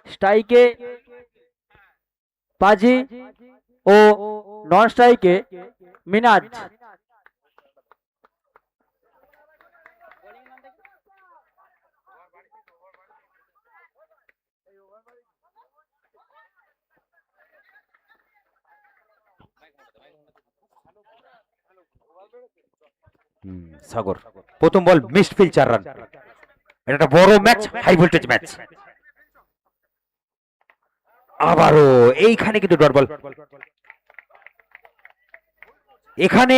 স্ট্রাইকে পাজি ও নন স্ট্রাইকে মিনাজ। সাগর প্রথম বল মিসড ফিল 4 রান। এটা একটা বড় ম্যাচ, হাই ভোল্টেজ ম্যাচ। আবারও এইখানে কিন্তু ডট বল। এখানে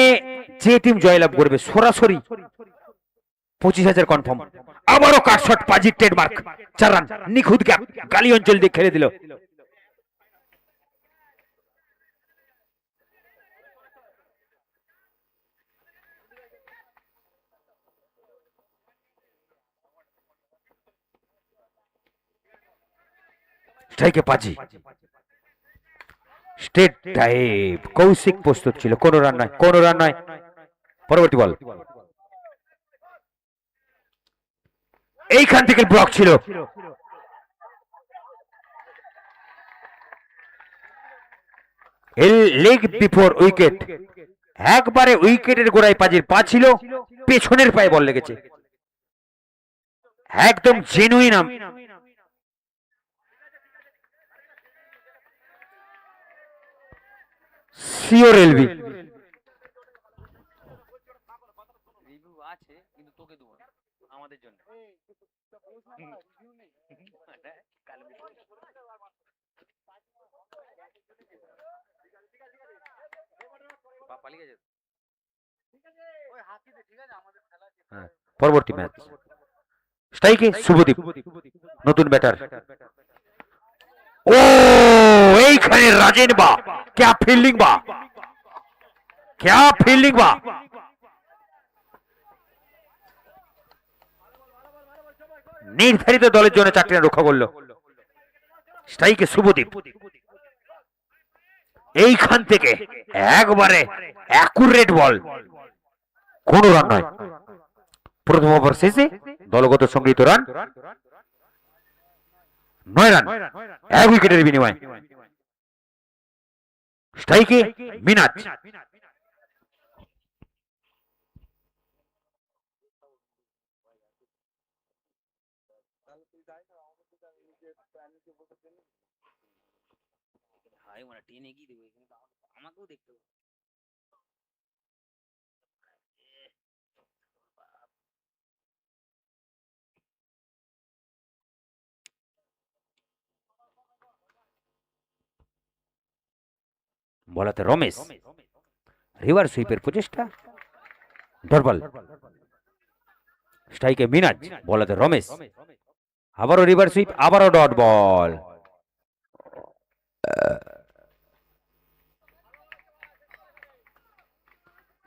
যে টিম জয়লাভ করবে সরাসরি 25,000 কনফার্ম। আবারও কাটশট পাজি, ট্রেডমার্ক 4 রান, নিখুঁত গ্যাপ, গালি অঞ্চল দিয়ে খেলে দিল। স্ট্রাইকে পাজি, স্টেট টাইপ, কৌশিক প্রস্তুত ছিল। কোনো রান নয়, কোনো রান নয়। পরবর্তী বল, এইখান থেকে ব্লক ছিল। Leg before wicket. একবারে উইকেটের গোড়ায় পাজির পা ছিল, পেছনের পায়ে বল লেগেছে। একদম জেনুইন। Sure LB. আমাদের জন্য পরবর্তী ম্যাচ, স্ট্রাইকে শুভদীপ, নতুন ব্যাটার। ও এইখানে রাজেন বা, ক্যা ফিল্ডিং বা, ক্যা ফিল্ডিং বা। নির্ধারিত দলের জন্য 4টি রান রক্ষা করলো। স্ট্রাইকে শুভদীপ, এইখান থেকে একবারে অ্যাকুরেট বল, কোনো রান নয়। প্রথম ওভার শেষে দলগত সংগৃহীত রান 9 রান, 1 উইকেটের বিনিময়ে। স্ট্রাইকে মিনাজ, বলাতে রমেশ, রিভার সুইপের প্রচেষ্টা, ডট বল। স্ট্রাইকে মিনাজ, বলাতে রমেশ, আবারও রিভার সুইপ, আবারও dot ball.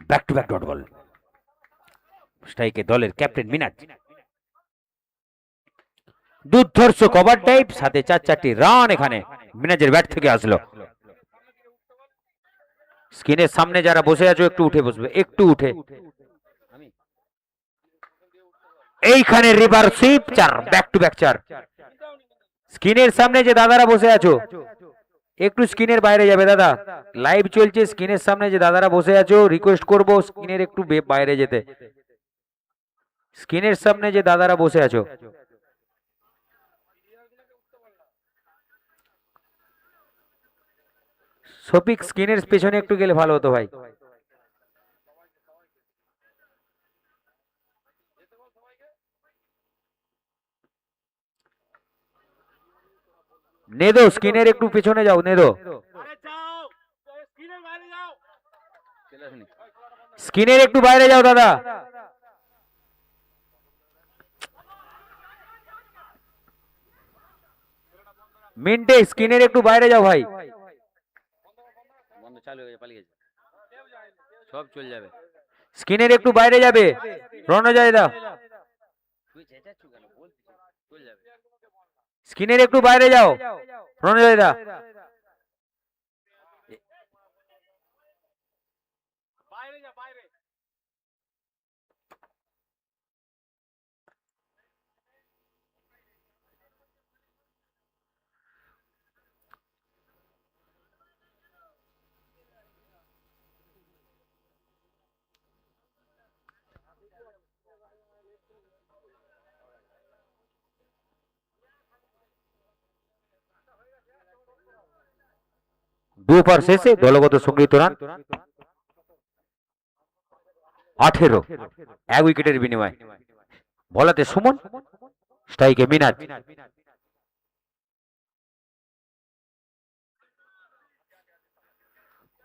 Back to back dot ball. স্ট্রাইকে দলের ক্যাপ্টেন মিনাজ, দুর্ধর্ষ কভার টাইপ, সাথে 4টি রান এখানে মিনাজের ব্যাট থেকে আসলো। স্ক্রিনের সামনে যারা বসে আছো একটু উঠে বসবে, একটু উঠে। এইখানে river sweep 4, back to back 4। স্ক্রিনের সামনে যে দাদারা বসে আছো একটু স্ক্রিনের বাইরে যাবে দাদা, লাইভ চলছে। স্ক্রিনের সামনে যে দাদারা বসে আছো রিকোয়েস্ট করবো স্ক্রিনের একটু বাইরে যেতে। স্ক্রিনের সামনে যে দাদারা বসে আছো, শফিক স্ক্রিনের পেছনে একটু গেলে ভালো হতো ভাই। নেদো স্ক্রিনের একটু পেছনে যাও, নেদো স্ক্রিনের একটু বাইরে যাও দাদা। মিন্টে স্ক্রিনের একটু বাইরে যাও ভাই। চালু হয়ে পালিয়ে গেছে, সব চলে যাবে। স্ক্রিনের একটু বাইরে যাবে রণজয় দা, স্ক্রিনের একটু বাইরে যাও রণজয় দা। দু ওভার শেষে দলগত সংগৃহীত রান 18, 1 উইকেটের বিনিময়ে। বলাতে সুমন, স্ট্রাইকে মিনাজ।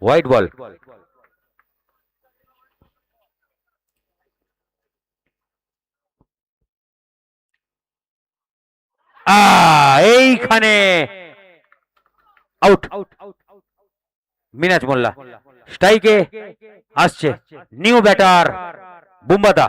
White ball. এইখানে আউট। মিনাজ মোল্লা। স্ট্রাইকে আসছে নিউ ব্যাটার বুম্বাদা।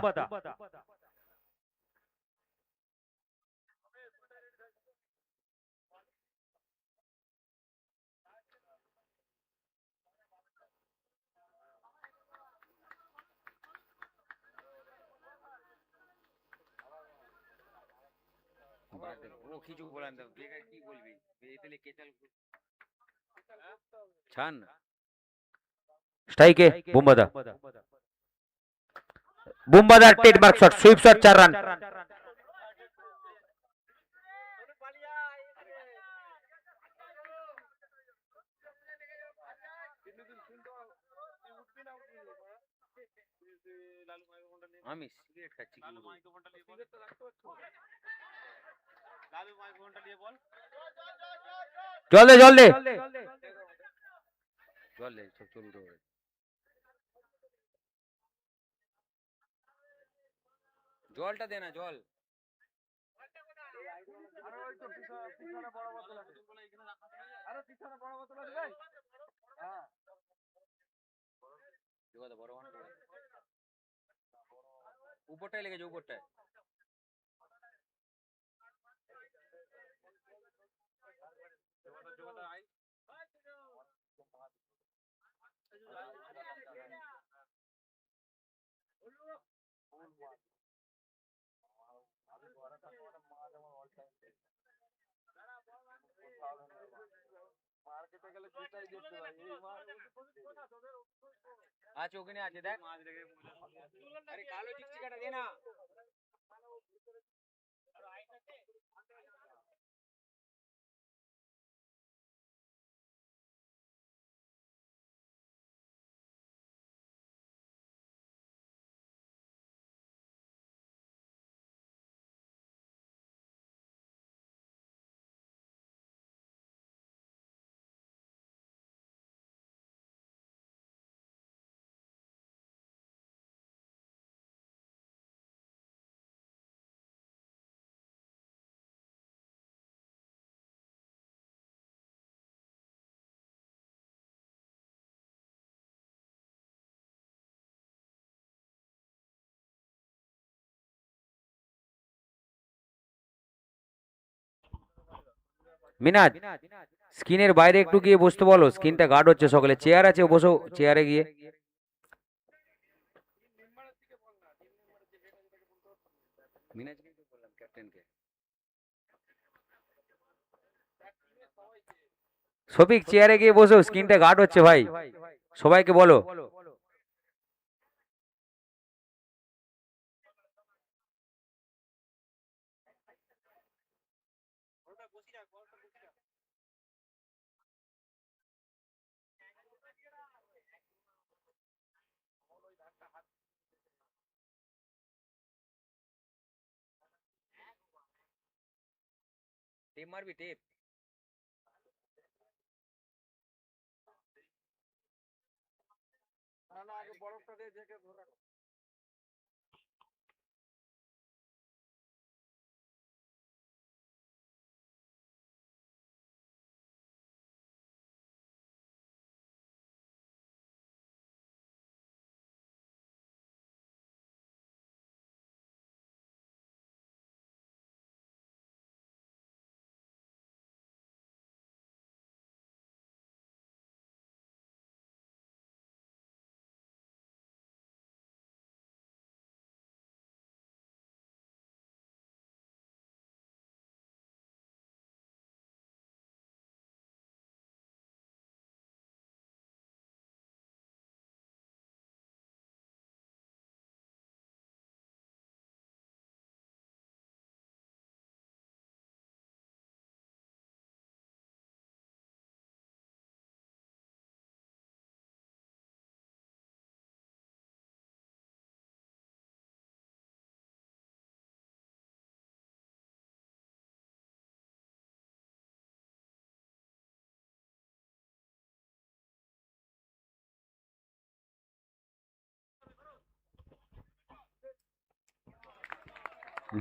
স্ট্রাইকে বুম্বাদা। বুম্বাদার trademark shot, sweep shot, 4 run. আমি সিগারেট খাচ্ছি কি জল দে, জল দে। জল নেই, সব চলুন। জলটা দে না, জল। উপরটায় লেগেছে, উপরটায়। আছে ওখানে, আছে দেখ। আরে কালো চিকচিকাটা দে না। মিনাজ, স্ক্রিনের বাইরে একটু গিয়ে বসতে বলো, স্ক্রিনটা গার্ড হচ্ছে সকলে। চেয়ার আছে, বসো চেয়ারে গিয়ে। মিনাজকে তো বললাম, ক্যাপ্টেনকে। শফিক, চেয়ারে গিয়ে বসো, স্ক্রিনটা গার্ড হচ্ছে ভাই, সবাইকে বলো। টেপ মারবি, টেপ।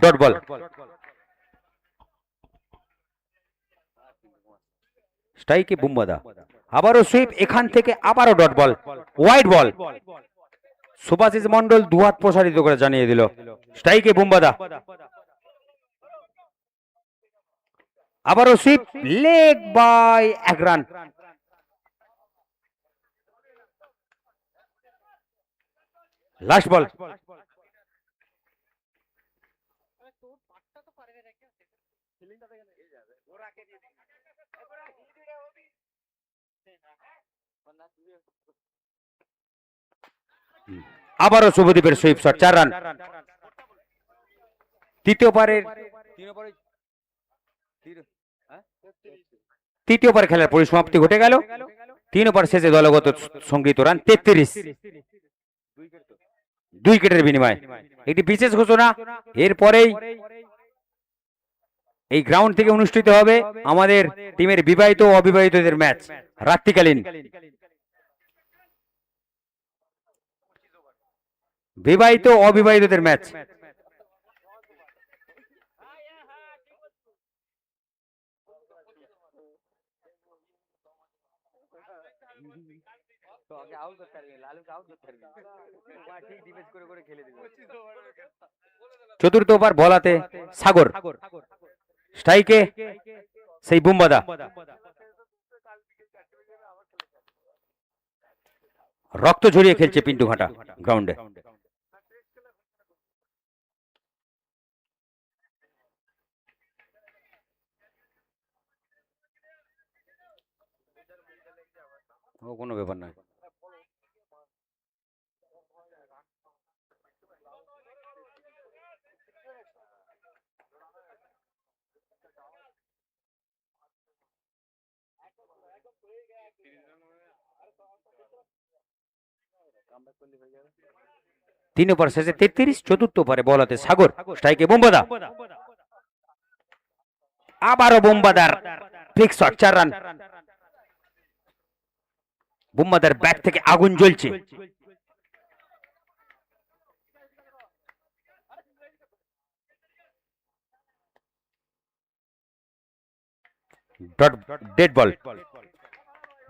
Dot ball. স্ট্রাইকে বুমবাদা, আবারও সুইপ, এখান থেকে আবারও dot ball, wide ball. Subhashis Mondal দুহাত প্রসারিত করে জানিয়ে দিল স্ট্রাইকে বুমবাদা। আবারও sweep, leg bye 1 run. Last ball. আবারও শুভদীপের সুইপ শট, 4 রান। তৃতীয় ওভার খেলার পরিসমাপ্তি ঘটে গেল। 3 ওভার শেষে দলগত সংগৃহীত রান 33, 2 উইকেটের বিনিময়ে। একটি বিশেষ ঘোষণা, এরপরেই এই গ্রাউন্ড থেকে অনুষ্ঠিত হবে আমাদের টিমের বিবাহিত ও অবিবাহিতদের ম্যাচ, রাত্রিকালীন বিবাহিত ও অবিবাহিতদের ম্যাচ। চতুর্থ ওভার বলাতে সাগর, স্ট্রাইকে সেই বুমবাদা। রক্ত ঝরিয়ে খেলছে পিন্টু ঘাটা গ্রাউন্ডে। কোনো ব্যাপার নয়। তিন ওভার শেষে 33, চতুর্থ ওভারে বলাতে সাগর, স্ট্রাইকে বুমবাদা। আবারও বুমবাদার ফিক্স শট, 4 রান। বুমবাদার ব্যাট থেকে আগুন জ্বলছে। ডেড বল,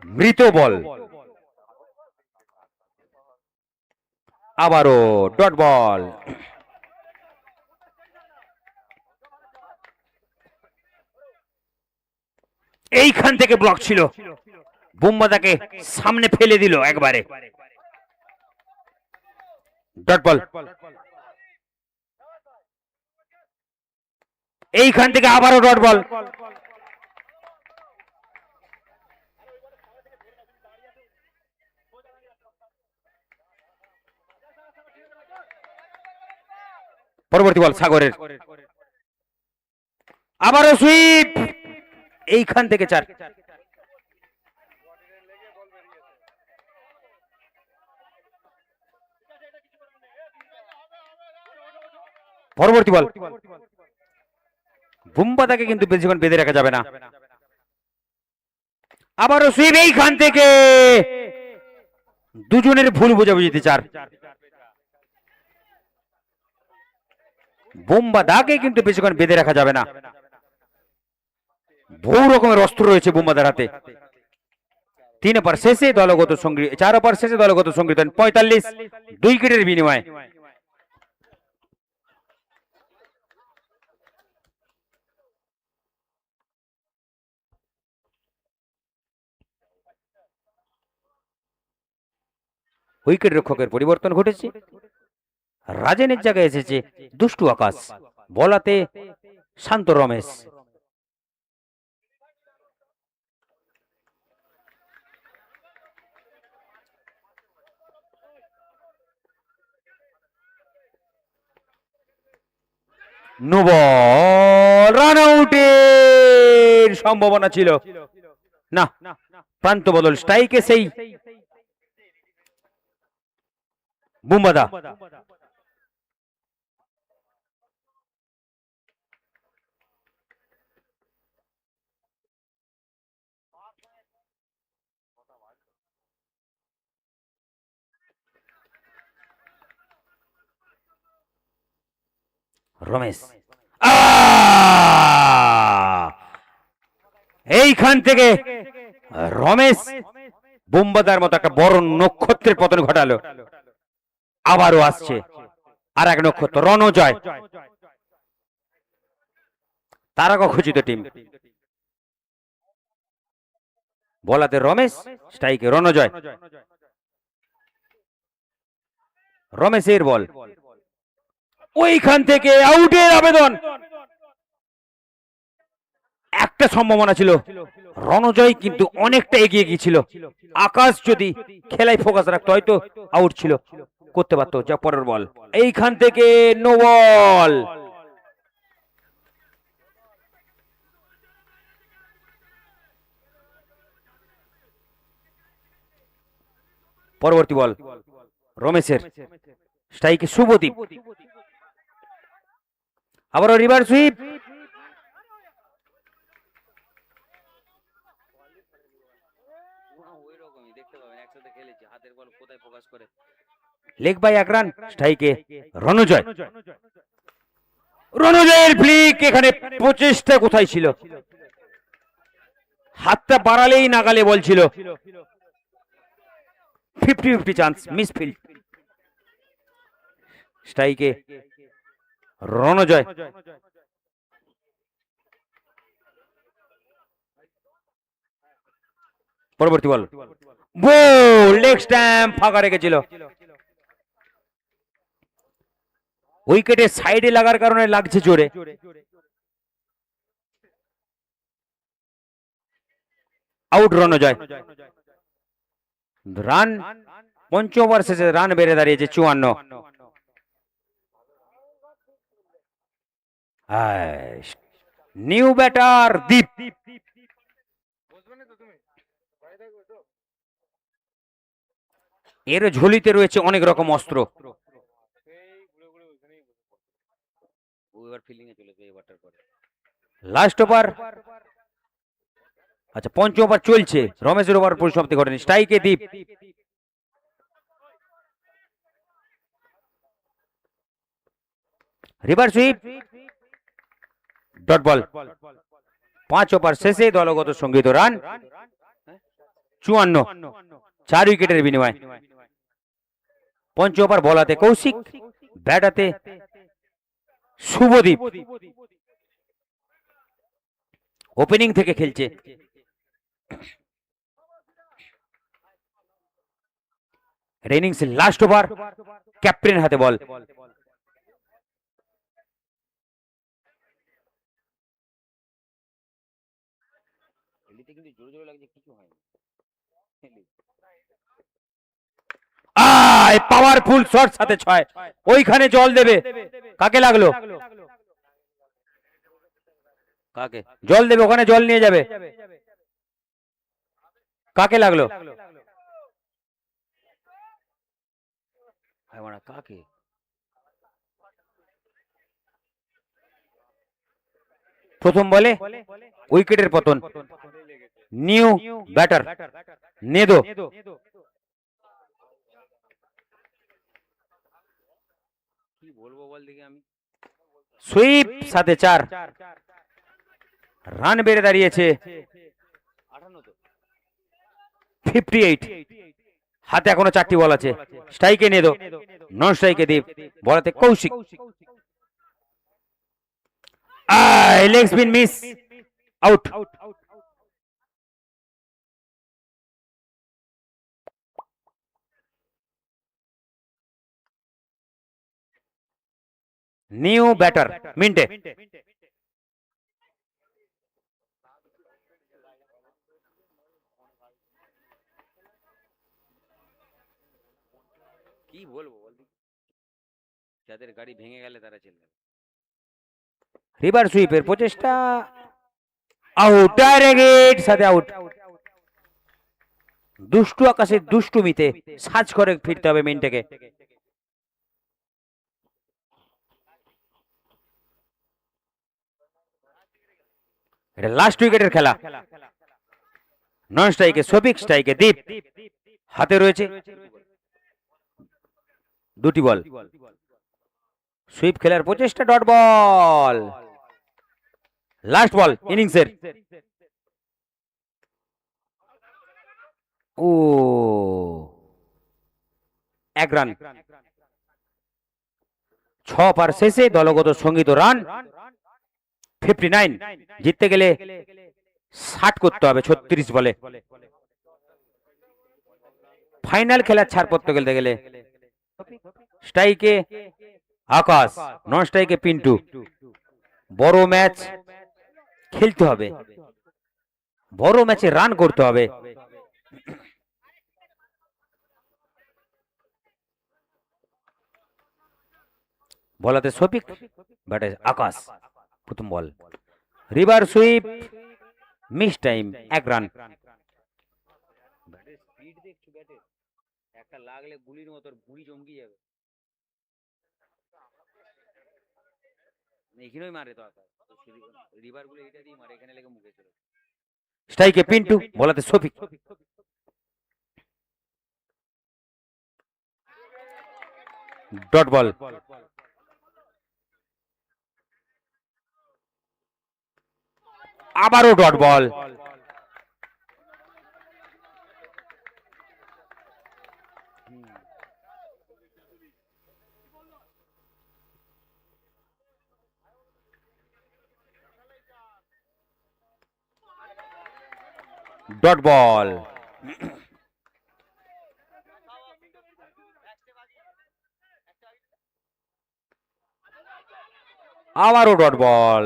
মৃত বল। আবারও ডট বল। এইখান থেকে ব্লক ছিল, বুমবাদাকে সামনে ফেলে দিল একবারে। Dot ball. এইখান থেকে আবারও ডট বল। পরবর্তী বল সাগরের, আবারও সুইপ, এইখান থেকে 4। পরবর্তী বল, বুমবাদাকে কিন্তু বেশিক্ষণ বেঁধে রাখা যাবে না। আবারও সুইপ, এইখান থেকে দুজনের ভুল বোঝাবুঝিতে 4। বুমবাদাকে কিন্তু বেশিক্ষণ বেঁধে রাখা যাবে না, বহু রকমের অস্ত্র রয়েছে বুমবাদার হাতে। 3 ওভার শেষে দলগত সংগৃহীত, 4 ওভার শেষে দলগত সংগৃহীত 45, 2 উইকেটের বিনিময়ে। উইকেট রক্ষকের পরিবর্তন ঘটেছে, রাজেনের জায়গায় এসেছে দুষ্টু আকাশ, বলাতে শান্ত রমেশ। নো বল, রান আউটের সম্ভাবনা ছিল না। প্রান্ত বদল, স্ট্রাইকে সেই বুমবাদা। রমেশ এইখান থেকে রমেশ বোম্বাদার মতো একটা বড় নক্ষত্রের পতন ঘটালো। আবারও আসছে আর এক নক্ষত্র রণজয়, তারকা খচিত টিম। বলাতে রমেশ, স্ট্রাইকে রণজয়। রমেশের বল, ওইখান থেকে আউটের আবেদন। একটা সম্ভাবনা ছিল, রণজয় কিন্তু অনেকটা এগিয়ে গিয়েছিল। আকাশ যদি খেলায় ফোকাস রাখতো হয়তো আউট ছিল, করতে পারতো। যা পরের বল, এইখান থেকে নো বল। পরবর্তী বল রমেশের, স্ট্রাইকে শুভদীপ। আবারও রিভার সুইপ, ওই রকমই দেখতে পাবেন, একসাথে খেলেছি, হাতের বল কোথায় ফোকাস করে। লেগ বাই এক রান। স্ট্রাইকে রণজয়। রণজয়ের ফ্লিক, এখানে প্রচেষ্টা কোথায় ছিল? হাতটা বাড়ালেই নাগালে বল ছিল। 50-50 চান্স, মিসফিল্ড। স্ট্রাইকে রণজয়। পরবর্তী বল, বল লেগ স্ট্যাম্প, ফাঁকা রেখেছিল। উইকেটের সাইডে লাগার কারণে লাগছে জোরে। আউট রণজয়। রান পঞ্চম ওভার শেষে রান বেড়ে দাঁড়িয়েছে 54। নিউ ব্যাটার দীপ। এর ঝুলিতে রয়েছে অনেক রকম অস্ত্র। লাস্ট ওভার, আচ্ছা পঞ্চম ওভার চলছে, রমেশের ওভার পরিসমাপ্তি ঘটেনি। স্ট্রাইকে Deep. Reverse sweep, dot ball. 5 over শেষে দলগত সংগৃহীত রান 54, 4 উইকেটের বিনিময়। পঞ্চম ওভার বলাতে কৌশিক, ব্যাটাতে শুভদীপ। ওপেনিং থেকে খেলছে। ইনিংস লাস্ট ওভার, ক্যাপ্টেন হাতে বল। পাওয়ারফুল শট, সাথে 6। ওইখানে জল দেবে, কাকে লাগলো? কাকে জল দেবে? ওখানে জল নিয়ে যাবে, কাকে লাগলো? কাকে? প্রথম বলে উইকেটের পতন। New batter Nedo. কি বলবো বল দেখি আমি। সুইপ, সাথে 4। রান বেড়ে দাঁড়িয়েছে 58। হাতে এখনো 4টি বল আছে। স্ট্রাইকে নেদো, নন স্ট্রাইকে দীপ, বলাতে Koushik. Leg spin miss, out. New batter মিন্টে। কি বলবো বল দেখি, যাদের গাড়ি ভেঙে গেলে তারা চলবে। রিভার সুইপের প্রচেষ্টা, আউট, ডাইরেক্ট সাথে আউট। দুষ্টু আকাশের দুষ্টুমিতে সাজ করে ফিরতে হবে মিন্টেকে। এটা লাস্ট উইকেটের খেলা। নন স্ট্রাইকে শফিক, স্ট্রাইকে দীপ। হাতে রয়েছে 2টি বল। সুইপ খেলার প্রচেষ্টা, ডট বল, লাস্ট বল ইনিংসের। ও 1 রান। 6 পার শেষে দলগত সঙ্গীত রান 59। জিততে গেলে 60 করতে হবে 36 বলে। ফাইনাল খেলার ছাড়পত্র খেলতে গেলে স্ট্রাইকে আকাশ, নন স্ট্রাইকে পিন্টু। বড় ম্যাচ খেলতে হবে, বড় ম্যাচে রান করতে হবে। বলাতে শফিক, ব্যাটে আকাশ। প্রথম ball, reverse sweep, miss time, 1 run. ব্যাটের স্পিড দেখছো ব্যাটের, একটা লাগলে গুলির মতো ওর ভুঁড়ি চমকে যাবে। এখানেই মারে তো আকাশ, রিভার গুলো এটা দিয়ে মারে, এখানে লেগে মুখে চলে। স্ট্রাইকে পিন্টু, বলাতে শফিক। ডট বল, আবারও ডট বল। ডট বল, আবারও ডট বল।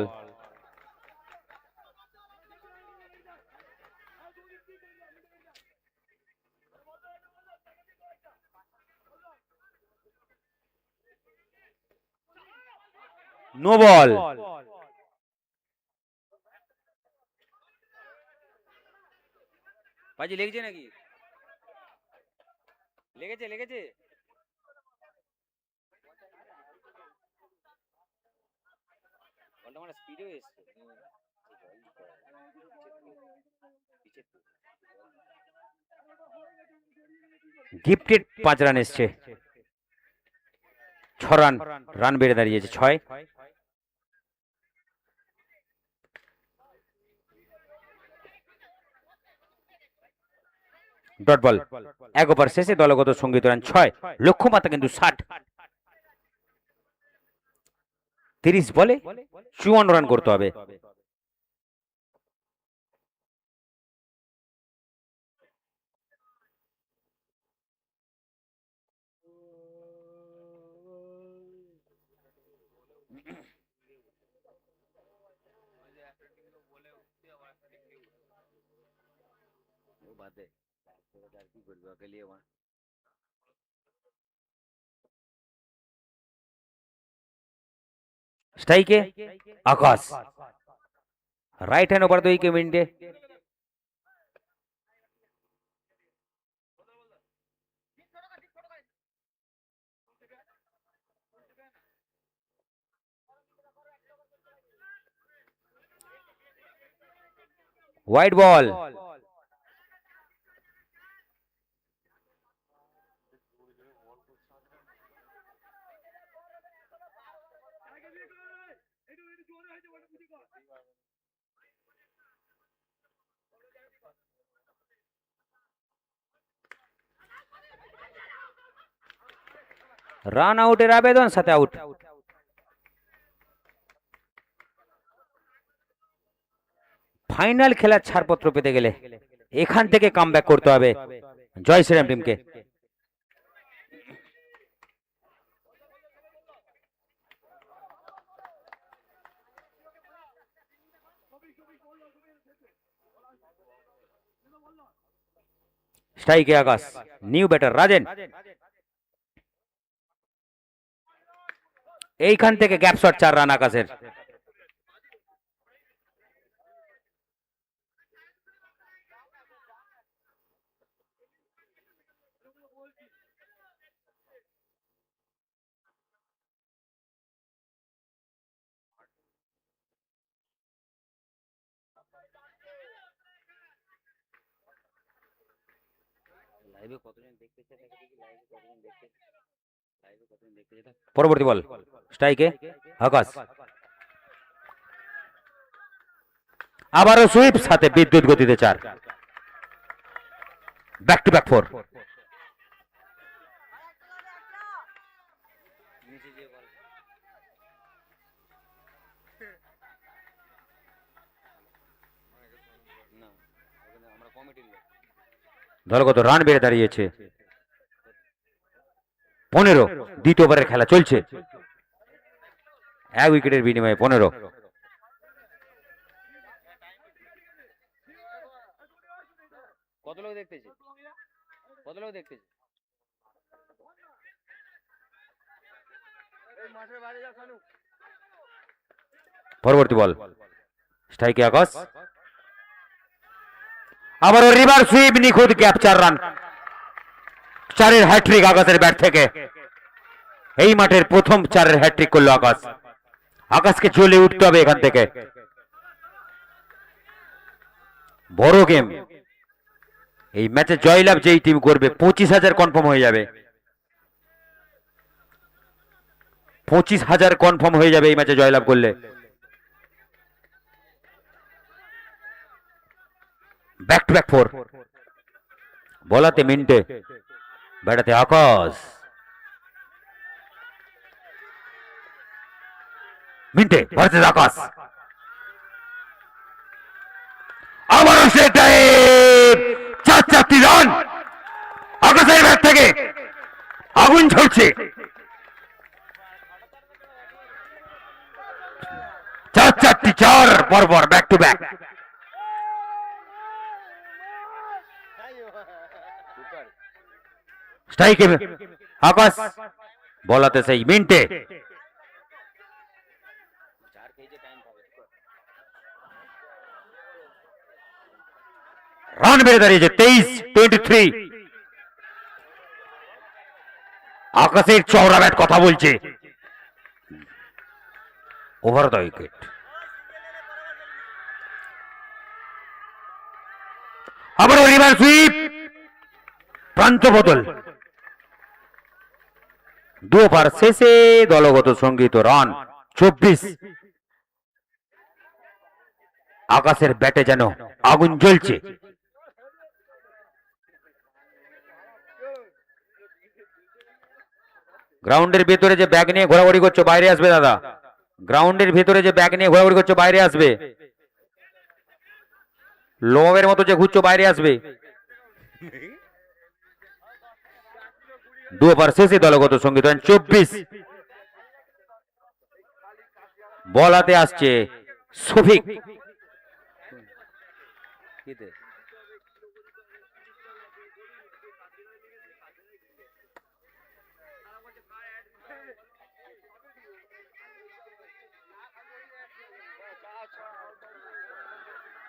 নো বল, বাজি লেগেছে নাকি? লেগেছে লেগেছে। বলটা মানে স্পিডেও এসছে। গিফটেড 5 রান এসছে, 6 রান, রান বেড়ে দাঁড়িয়েছে 6। ডট বল, 1 ওভার শেষে দলগত সঙ্গীত রান 6, লক্ষ্যমাত্রা কিন্তু 60। 30 বলে 54 রান করতে হবে। ও বাদ দে, আর কি করবি ওকে নিয়ে আমার। স্ট্রাইকে আকাশ, রাইট হ্যান্ড ওভার 2 মিনিটে। হোয়াইট বল, রান আউটের আবেদন, সাথে আউট। ফাইনাল খেলার ছাড়পত্র পেতে গেলে এখান থেকে কামব্যাক করতে হবে জয় শ্রীরাম টিমকে। স্ট্রাইকে আকাশ, নিউ ব্যাটার রাজেন। এইখান থেকে গ্যাপ শট, 4 রান আকাশের। লাইভে কতজন দেখতেছে, লাইভে কতজন দেখতেছে। পরবর্তী বল স্ট্রাইকে আকাশ, আবারও সুইপ, সাথে বিদ্যুৎ গতিতে 4, ব্যাক টু ব্যাক 4। নিচে যে বল না, ওখানে আমরা কমিটির লোক। দলগত রান বেড়ে দাঁড়িয়েছে 15। দ্বিতীয় ওভারের খেলা চলছে, 1 উইকেটের বিনিময়ে 15। কত লোক দেখতেছে, কত লোক দেখতেছে? এই মাঠের বাইরে যা খানু। পরবর্তী বল স্ট্রাইকে আকাশ, আবারও রিভার সুইপ, নিখুঁত গ্যাপ 4 রান, 4-এর হ্যাট্রিক আকাশের ব্যাট থেকে। এই মাঠের প্রথম 4-এর হ্যাট্রিক করলো আকাশ। আকাশকে জ্বলে উঠতে হবে এখান থেকে, বড় গেম। এই ম্যাচে জয়লাভ যেই টিম করবে 25,000 কনফার্ম হয়ে যাবে, 25,000 কনফার্ম হয়ে যাবে এই ম্যাচে জয়লাভ করলে। ব্যাক টু ব্যাক 4, বলাতে মিন্টে, ব্যাটাতে আকাশ। মিন্টে ভার্সেস আকাশ, আবারও সেটাই 4-4টি রান আকাশের ব্যাট থেকে, আগুন ঝরছে। 4-4টি 4 পরপর ব্যাক টু ব্যাক। স্ট্রাইকে আকাশ, বলাতে সেই মিন্টে। চার খেয়েছে, টাইম পাবে। রান বেড়ে দাঁড়িয়েছে 23-23। আকাশের চওড়া ব্যাট কথা বলছে, ওভার দ্য উইকেট। আবারও রিভার সুইপ, প্রান্ত বদল। 2 ওভার শেষে দলগত সঙ্গীত রান 24। আকাশের ব্যাটে যেন আগুন জ্বলছে। গ্রাউন্ডের ভেতরে যে ব্যাগ নিয়ে ঘোরাঘুরি করছো বাইরে আসবে দাদা, গ্রাউন্ডের ভেতরে যে ব্যাগ নিয়ে ঘোরাঘুরি করছো বাইরে আসবে, লোমের মতো যে ঘুরছো বাইরে আসবে। 2 ওভার শেষে দলগত সঙ্গীত 24। বল হাতে আসছে শফিক, কিতে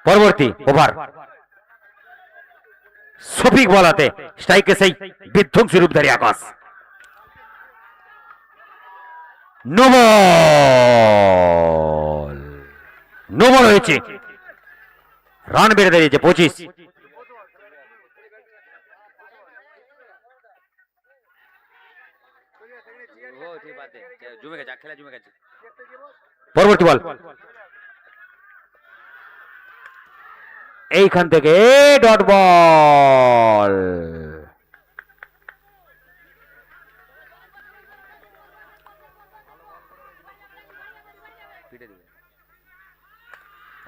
পরবর্তী ওভার শফিক বলাতে স্ট্রাইকে সেই বিধ্বংসী রূপধারী আকাশ। নো বল হয়েছে, রান বেড়ে দাঁড়িয়েছে 25। ও ঠিক বাদে জমে গেছে, খেলা জমে গেছে। পরবর্তী বল এইখান থেকে ডট বল, পিটে দিবে।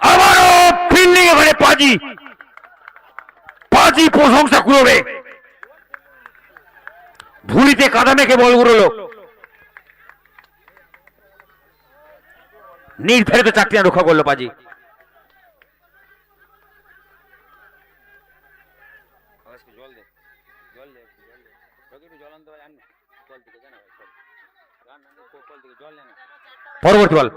আবারও ফিল্ডিং এখানে পাজি, পাজি প্রশংসা কুড়োবে, ভুলিতে কাদা মেখে বল উড়লো। নির্ধারিত 4টি রান রক্ষা করলো পাজি। আকাশকে জল দে, জল দে, জল দে। তোকে একটু জল আনতে হবে, আন কল থেকে জানা ভাই, কল রান আনতে কল থেকে জল নে না। পরবর্তী বল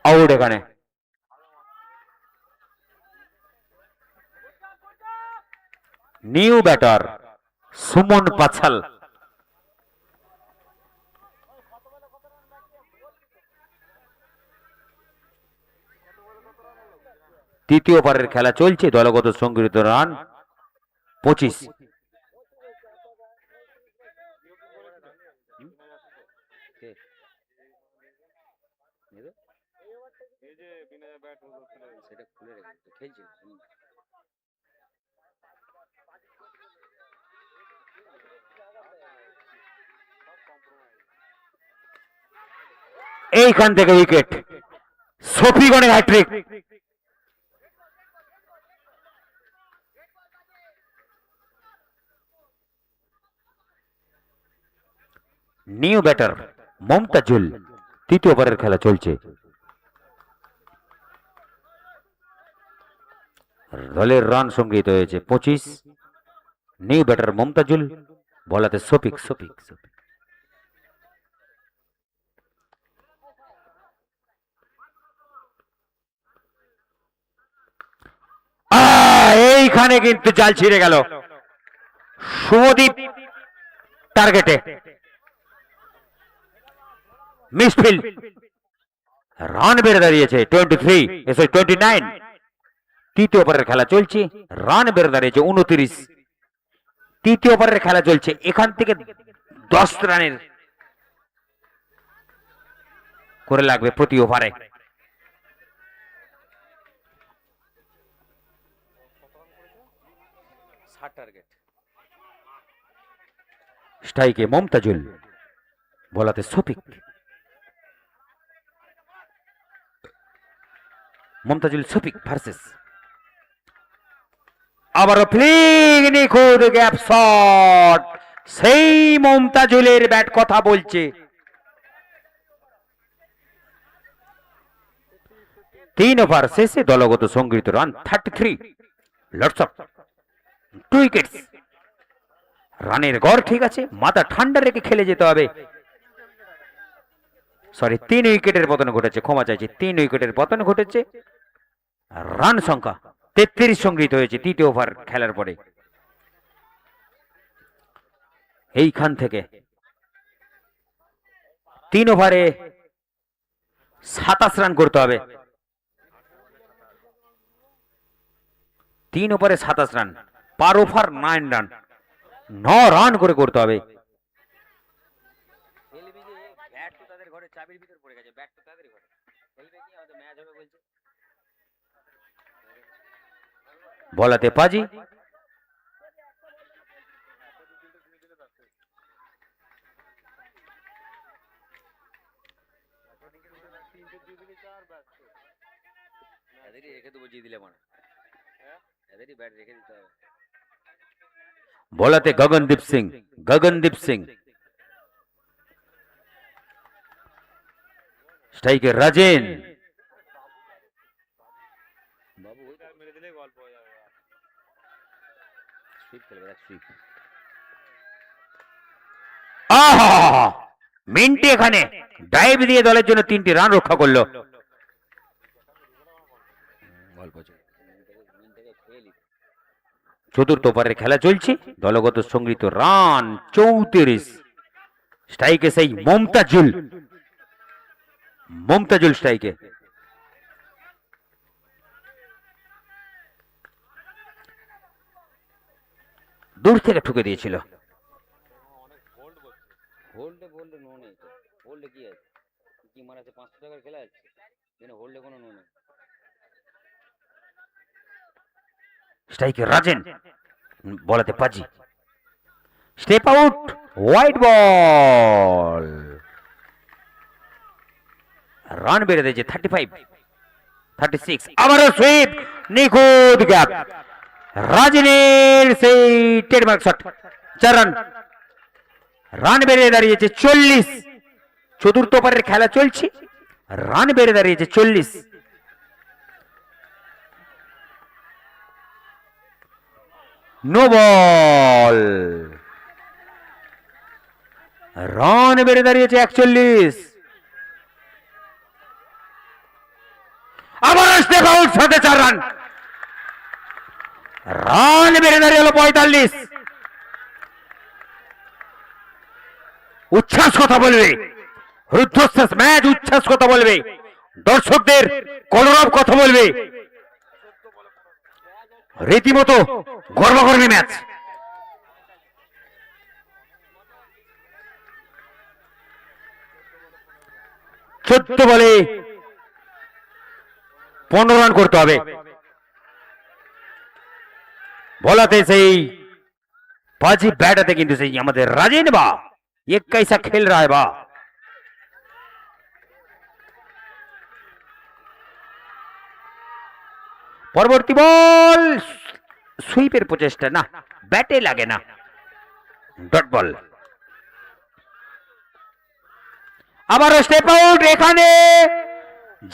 আউট এখানে। নিউ ব্যাটার সুমন পাছাল। তৃতীয় ওভারের খেলা চলছে, দলগত সংগৃহীত রান 25। সেটা খুলে রেখে খেলছিল। এইখান থেকে উইকেট, শফিগণের হ্যাট্রিক। নিউ ব্যাটার মমতাজুল, তৃতীয় ওভারের খেলা চলছে। দলের রান সংগৃহীত হয়েছে 25। নিউ ব্যাটার মমতাজুল, বলাতে শফিক। এইখানে কিন্তু জাল ছিঁড়ে গেল। শুভদীপ টার্গেটে, মিসফিল্ড। রান বেড়ে দাঁড়িয়েছে 29। তৃতীয় ওভারের খেলা চলছে, রান বেড়ে দাঁড়িয়েছে 29। তৃতীয় ওভারের খেলা চলছে, এখান থেকে 10 রানের করে লাগবে প্রতি ওভারে। টার্গেট। স্ট্রাইকে মমতাজুল, বলাতে শফিক। মমতাজুল শফিক ভার্সেস। আবারও ফ্লিক, নিখুঁত গ্যাপ শট। সেই মমতাজুলের ব্যাট কথা বলছে। 3 ওভার শেষে দলগত সংগৃহীত রান 33। Lots of 2 wickets. রানের গড় ঠিক আছে, মাথা ঠান্ডা রেখে খেলে যেতে হবে। 3 উইকেটের পতন ঘটেছে, ক্ষমা চাইছি, 3 উইকেটের পতন ঘটেছে। রান সংখ্যা 33 সংগৃহীত হয়েছে তৃতীয় ওভার খেলার পরে। এইখান থেকে 3 ওভারে 27 রান করতে হবে। 3 ওভারে 27 রান, পার ওভার 9 রান, 9 রান করে করতে হবে। খেলবি যে ব্যাট তো তাদের ঘরে চাবির ভিতর পড়ে গেছে, ব্যাট তো তাদের ঘরে। খেলবে কি, আমাদের ম্যাচ হবে বলছে। বলাতে পাজি। এদেরই রেখে দেবো, জিয়ে দিলে মানে এদেরই ব্যাট রেখে দিতে হবে। বলাতে গগনদীপ সিং। স্ট্রাইকে রাজেন। বাবু ওই মেরে দিলে গল্প হয়ে যাবে। সুইপ খেলবে, সুইপ। মিন্টি এখানে ডাইভ দিয়ে দলের জন্য 3টি রান রক্ষা করলো। চতুর্থ ওভারের খেলা চলছে, দলগত সংগৃহীত রান 34। স্ট্রাইকে সেই মমতাজুল স্ট্রাইকে। দূর থেকে ঠুকে দিয়েছিল। হোল্ডে নো নেই তো। হোল্ডে কি আছে, কি মারাছে, 500 টাকার খেলা আছে, হোল্ডে কোনো নো নেই। স্ট্রাইকে রাজেন, বলাতে পাজি। Step out, white ball. Run বেড়ে দিয়েছে 35, 36। আবারও সুইপ, নিখুঁত গ্যাপ। রাজেনের সেই ট্রেডমার্ক শট, 4 রান। রান বেড়ে দাঁড়িয়েছে 40। চতুর্থ ওভারের খেলা চলছে, রান বেড়ে দাঁড়িয়েছে 40। No ball. রান বেড়ে দাঁড়িয়েছে 41। আবার স্টেপ আউট, সাথে 4 রান। রান বেড়ে দাঁড়িয়ে হলো 45। উচ্ছ্বাস কথা বলবে, রুদ্ধশ্বাস ম্যাচ, উচ্ছ্বাস কথা বলবে, দর্শকদের কলরব কথা বলবে, রীতিমতো গর্বগর্বী ম্যাচ। 14 বলে 15 রান করতে হবে। বলাতে সেই बाजी बैट आते किंतु सही আমাদের রাজেন বা ये कैसा खेल रहा है बा। পরবর্তী বল সুইপের প্রচেষ্টা না, ব্যাটে লাগে না, ডট বল। আবার স্টেপ আউট, এখানে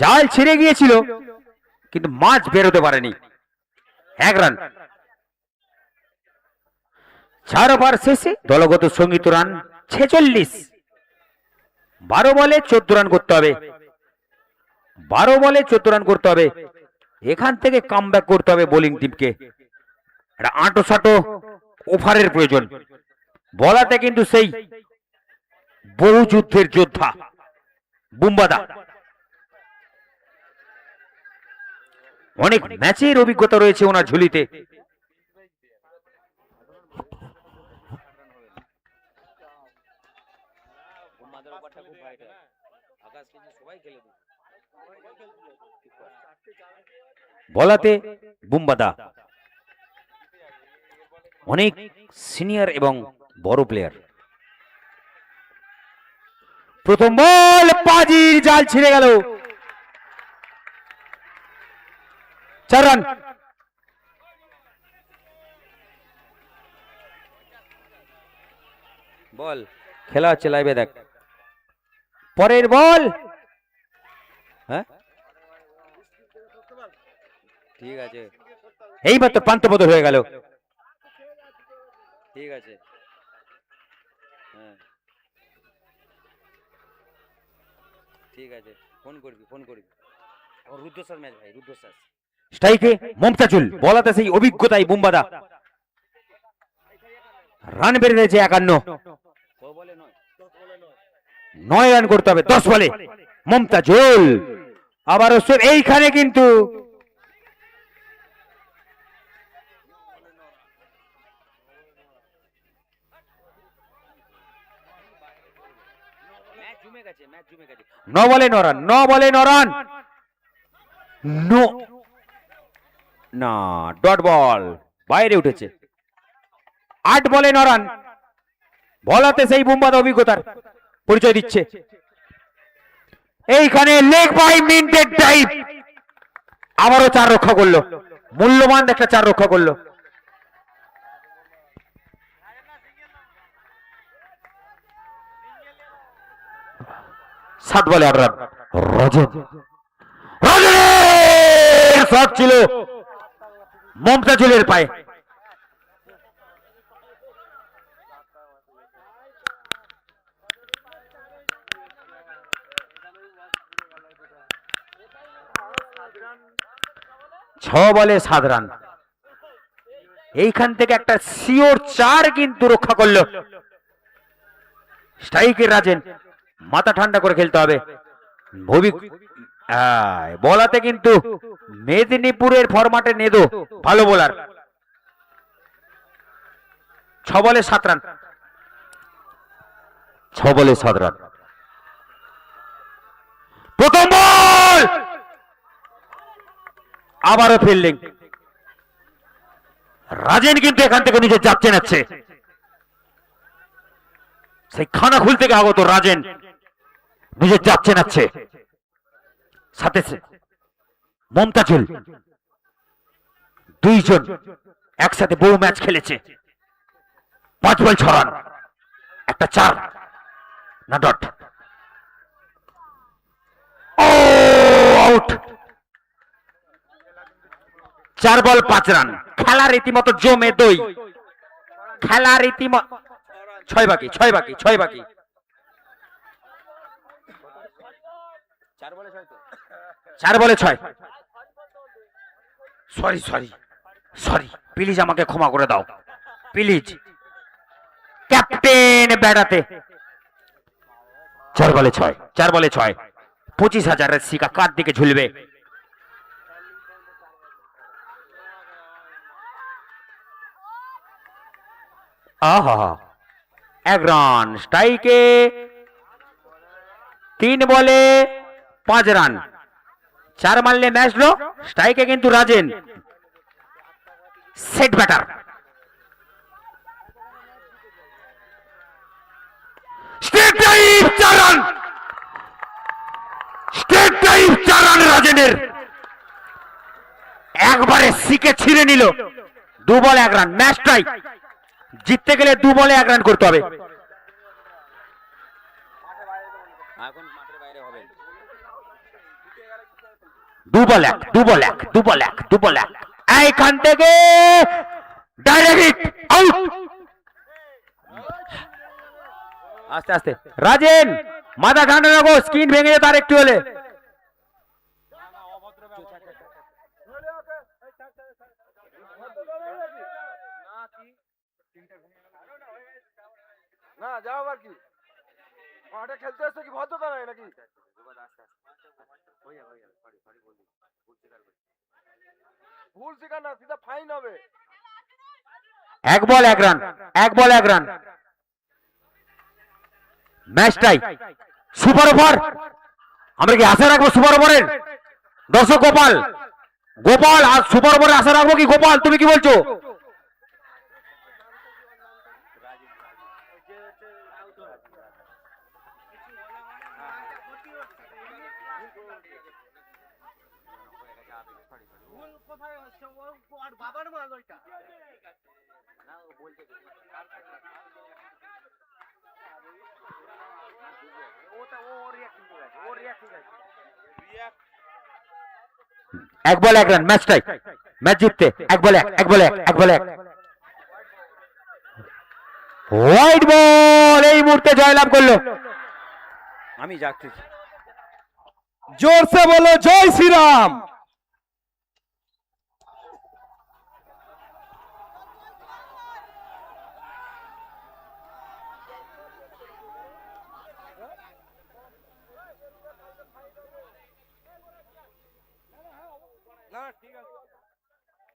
জাল ছিঁড়ে গিয়েছিল কিন্তু মাছ বেরোতে পারেনি। 1 রান। 4 ওভার শেষে দলগত সঙ্গীত রান 46। 12 বলে 14 রান করতে হবে। 12 বলে 14 রান করতে হবে। এখান থেকে কামব্যাক করতে হবে বোলিং টিমকে। এটা আঁটো সাঁটো ওভারের প্রয়োজন। বলাতে কিন্তু সেই বহু যুদ্ধের যোদ্ধা বুম্বাদা, অনেক ম্যাচের অভিজ্ঞতা রয়েছে ওনার ঝুলিতে। বলাতে বুম্বাদা অনেক সিনিয়র এবং বড় প্লেয়ার। প্রথম বল বাজির জাল ছিঁড়ে গেল। 4 রান। বল খেলা হচ্ছে লাইভে, দেখ পরের বল। হ্যাঁ ঠিক আছে, এইবার তো প্রান্ত বদল হয়ে গেল। ঠিক আছে, হ্যাঁ ঠিক আছে, ফোন করবি ফোন করবি। রুদ্রশ্বাস ম্যাচ ভাই, রুদ্রশ্বাস। স্ট্রাইকে মমতাজুল, বলাতে সেই অভিজ্ঞতাই বুম্বাদা। রান বেড়ে গেছে 51। 9 রান করতে হবে 10 বলে। মমতাজুল আবারও এইখানে কিন্তু ন বলে 9 রান। 9 বলে 9 রান। নো না, ডট বল বাইরে উঠেছে। 8 বলে 9 রান। বলাতে সেই বুম্বাদা অভিজ্ঞতার পরিচয় দিচ্ছে। এইখানে লেগ বাই মিন্টেড টাইপ, আবারও 4 রক্ষা করলো। মূল্যবান একটা 4 রক্ষা করলো। সাত বলে 8 রান। রাজেন, রাজেনের শট ছিল মমতাজুলের পায়ে। ছ বলে 7 রান। এইখান থেকে একটা সিওর 4 কিন্তু রক্ষা করলো। স্ট্রাইকের রাজেন, মাথা ঠান্ডা করে খেলতে হবে। বলাতে কিন্তু মেদিনীপুরের ফরম্যাটে নেদো ভালো বোলার। 6 বলে 7 রান। 6 বলে 7 রান। প্রথম বল আবারও ফিল্ডিং। রাজেন কিন্তু এখান থেকে নিজে যাচ্ছে নাচ্ছে। সেই খানা খুল থেকে আগত রাজেন নিজে যাচ্ছে নাচ্ছে। সাথে মমতাজুল, দুইজন একসাথে বহু ম্যাচ খেলেছে। 5 বল 6 রান। একটা 4 না ডট। ও আউট। 4 বল 5 রান। খেলা রীতিমতো জমে দই। খেলা রীতিমতো 6 বাকি 6 বাকি 6 বাকি। 4 বলে 6। সরি সরি সরি, প্লিজ আমাকে ক্ষমা করে দাও প্লিজ। ক্যাপ্টেন ব্যাটাতে 4 বলে 6। 4 বলে 6। 25,000 শিকা কার দিকে ঝুলবে? আহা, 1 রান। স্ট্রাইকে 3 বলে 5 রান। 4 মারলে ম্যাচ ড্র। স্ট্রাইকে কিন্তু Rajen, set batter. Straight drive 4 run, straight drive 4 run রাজেনের। একবারে সিকে ছিঁড়ে নিল। 2 বলে 1 রান, ম্যাচ টাই। জিততে গেলে 2 বলে 1 রান করতে হবে। এখন মাঠের বাইরে হবে। 2 বল 1, 2 বল 1, 2 বল 1, 2 বল 1। এইখান থেকে ডাইরেক্ট আউট। আস্তে আস্তে রাজেন, মাথা ঠান্ডা রাখো, স্কিন ভেঙে যেত আর একটু হলে। না যাও আবার কি মাঠে খেলতে এসে কি ভদ্রতা নাই নাকি? ভুল শিকার না, সিধা ফাইন হবে। 1 বল 1 রান, 1 বল 1 রান, ম্যাচটাই। সুপার ওভার, আমরা কি আশা রাখবো সুপার ওভারের? দর্শক গোপাল, গোপাল আর সুপার ওভারে আশা রাখবো কি? গোপাল তুমি কি বলছো? এক বল 1 রান, ম্যাচটাই। ম্যাচ জিততে 1 বল 1, 1 বল 1, 1 বল 1। হোয়াইট বল এই মুহূর্তে জয়লাভ করলো। আমি যাচ্ছি। জোরসে বলো জয় শ্রীরাম। না ঠিক আছে।